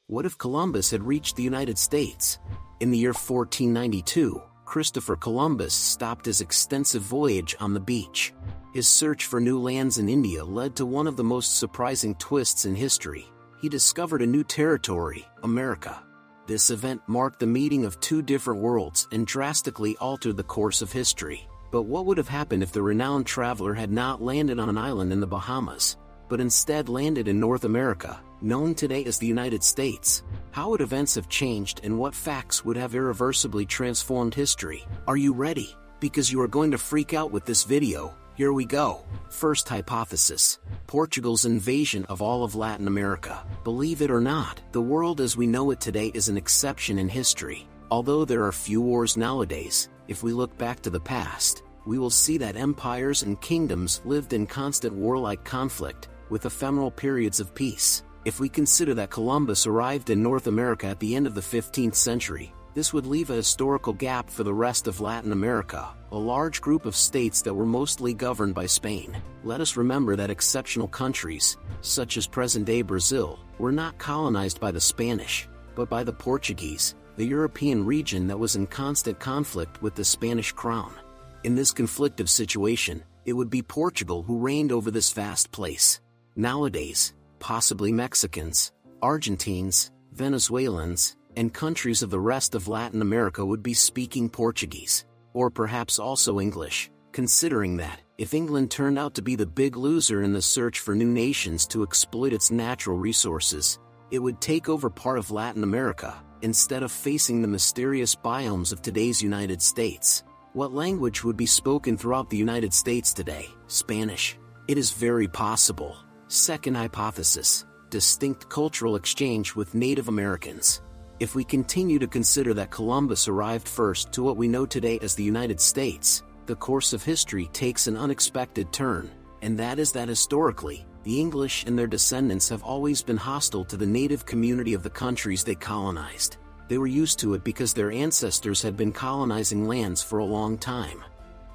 What if Columbus had reached the United States? In the year 1492, Christopher Columbus stopped his extensive voyage on the beach. His search for new lands in India led to one of the most surprising twists in history. He discovered a new territory, America. This event marked the meeting of two different worlds and drastically altered the course of history. But what would have happened if the renowned traveler had not landed on an island in the Bahamas, but instead landed in North America, known today as the United States? How would events have changed and what facts would have irreversibly transformed history? Are you ready? Because you are going to freak out with this video. Here we go. First hypothesis: Portugal's invasion of all of Latin America. Believe it or not, the world as we know it today is an exception in history. Although there are few wars nowadays, if we look back to the past, we will see that empires and kingdoms lived in constant warlike conflict, with ephemeral periods of peace. If we consider that Columbus arrived in North America at the end of the 15th century, this would leave a historical gap for the rest of Latin America, a large group of states that were mostly governed by Spain. Let us remember that exceptional countries, such as present-day Brazil, were not colonized by the Spanish, but by the Portuguese, the European region that was in constant conflict with the Spanish crown. In this conflictive situation, it would be Portugal who reigned over this vast place. Nowadays, possibly Mexicans, Argentines, Venezuelans, and countries of the rest of Latin America would be speaking Portuguese, or perhaps also English, considering that, if England turned out to be the big loser in the search for new nations to exploit its natural resources, it would take over part of Latin America, instead of facing the mysterious biomes of today's United States. What language would be spoken throughout the United States today? Spanish. It is very possible. Second hypothesis: distinct cultural exchange with Native Americans. If we continue to consider that Columbus arrived first to what we know today as the United States, the course of history takes an unexpected turn, and that is that historically, the English and their descendants have always been hostile to the native community of the countries they colonized. They were used to it because their ancestors had been colonizing lands for a long time.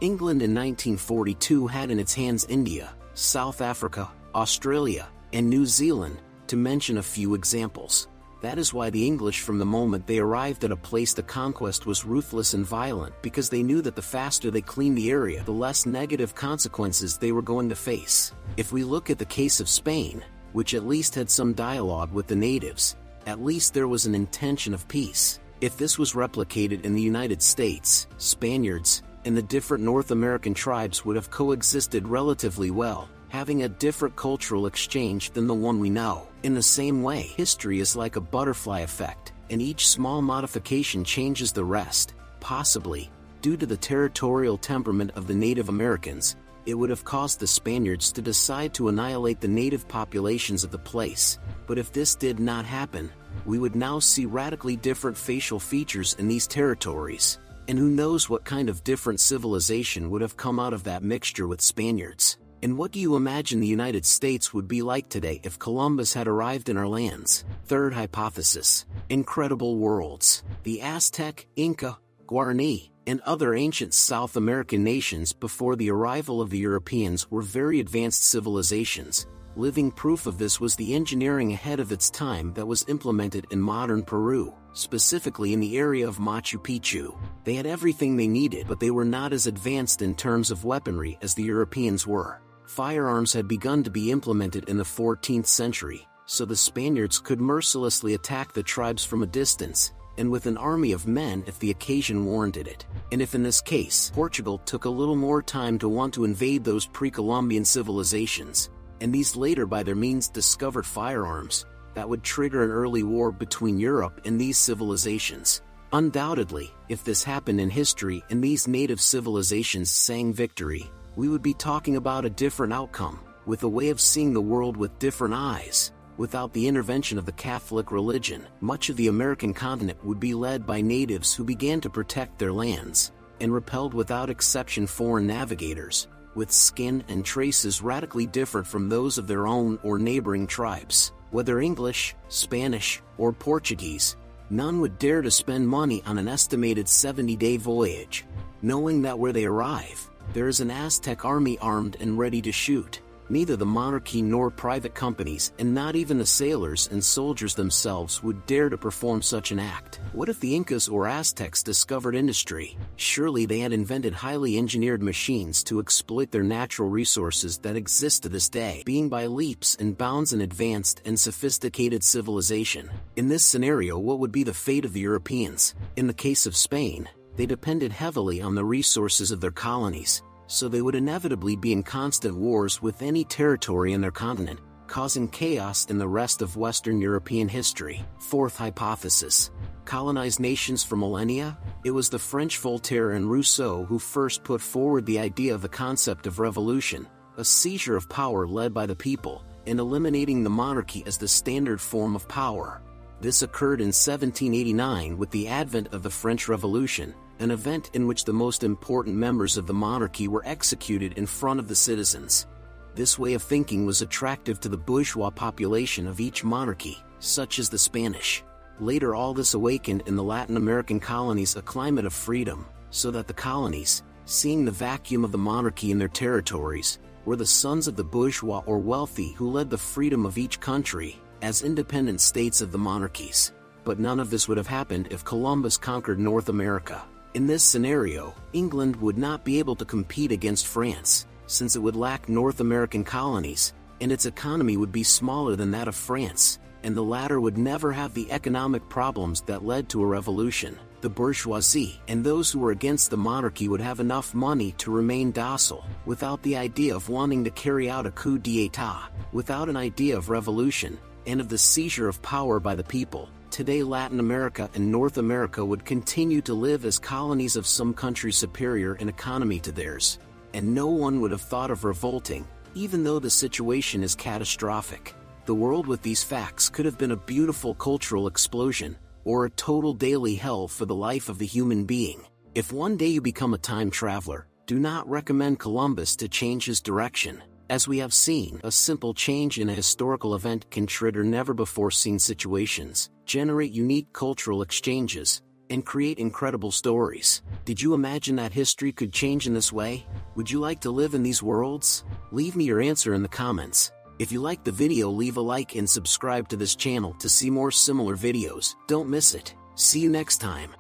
England in 1942 had in its hands India, South Africa, Australia, and New Zealand, to mention a few examples. That is why the English, from the moment they arrived at a place, the conquest was ruthless and violent, because they knew that the faster they cleaned the area, the less negative consequences they were going to face. If we look at the case of Spain, which at least had some dialogue with the natives, at least there was an intention of peace. If this was replicated in the United States, Spaniards and the different North American tribes would have coexisted relatively well, having a different cultural exchange than the one we know. In the same way, history is like a butterfly effect, and each small modification changes the rest. Possibly, due to the territorial temperament of the Native Americans, it would have caused the Spaniards to decide to annihilate the native populations of the place. But if this did not happen, we would now see radically different facial features in these territories. And who knows what kind of different civilization would have come out of that mixture with Spaniards. And what do you imagine the United States would be like today if Columbus had arrived in our lands? Third hypothesis: incredible worlds. The Aztec, Inca, Guarani, and other ancient South American nations before the arrival of the Europeans were very advanced civilizations. Living proof of this was the engineering ahead of its time that was implemented in modern Peru, specifically in the area of Machu Picchu. They had everything they needed, but they were not as advanced in terms of weaponry as the Europeans were. Firearms had begun to be implemented in the 14th century, so the Spaniards could mercilessly attack the tribes from a distance, and with an army of men if the occasion warranted it. And if in this case, Portugal took a little more time to want to invade those pre-Columbian civilizations, and these later by their means discovered firearms, that would trigger an early war between Europe and these civilizations. Undoubtedly, if this happened in history and these native civilizations sang victory, we would be talking about a different outcome, with a way of seeing the world with different eyes. Without the intervention of the Catholic religion, much of the American continent would be led by natives who began to protect their lands, and repelled without exception foreign navigators, with skin and traces radically different from those of their own or neighboring tribes. Whether English, Spanish, or Portuguese, none would dare to spend money on an estimated 70-day voyage, knowing that where they arrive, there is an Aztec army armed and ready to shoot. Neither the monarchy nor private companies, and not even the sailors and soldiers themselves, would dare to perform such an act. What if the Incas or Aztecs discovered industry? Surely they had invented highly engineered machines to exploit their natural resources that exist to this day, being by leaps and bounds an advanced and sophisticated civilization. In this scenario, what would be the fate of the Europeans? In the case of Spain, they depended heavily on the resources of their colonies, so they would inevitably be in constant wars with any territory in their continent, causing chaos in the rest of Western European history. Fourth hypothesis. Colonized nations for millennia? It was the French Voltaire and Rousseau who first put forward the idea of the concept of revolution, a seizure of power led by the people, and eliminating the monarchy as the standard form of power. This occurred in 1789 with the advent of the French Revolution, an event in which the most important members of the monarchy were executed in front of the citizens. This way of thinking was attractive to the bourgeois population of each monarchy, such as the Spanish. Later, all this awakened in the Latin American colonies a climate of freedom, so that the colonies, seeing the vacuum of the monarchy in their territories, were the sons of the bourgeois or wealthy who led the freedom of each country, as independent states of the monarchies. But none of this would have happened if Columbus conquered North America. In this scenario, England would not be able to compete against France, since it would lack North American colonies, and its economy would be smaller than that of France, and the latter would never have the economic problems that led to a revolution. The bourgeoisie and those who were against the monarchy would have enough money to remain docile, without the idea of wanting to carry out a coup d'état, without an idea of revolution, and of the seizure of power by the people. Today, Latin America and North America would continue to live as colonies of some country superior in economy to theirs, and no one would have thought of revolting, even though the situation is catastrophic. The world with these facts could have been a beautiful cultural explosion, or a total daily hell for the life of the human being. If one day you become a time traveler, do not recommend Columbus to change his direction. As we have seen, a simple change in a historical event can trigger never-before-seen situations, generate unique cultural exchanges, and create incredible stories. Did you imagine that history could change in this way? Would you like to live in these worlds? Leave me your answer in the comments. If you liked the video, leave a like and subscribe to this channel to see more similar videos. Don't miss it. See you next time.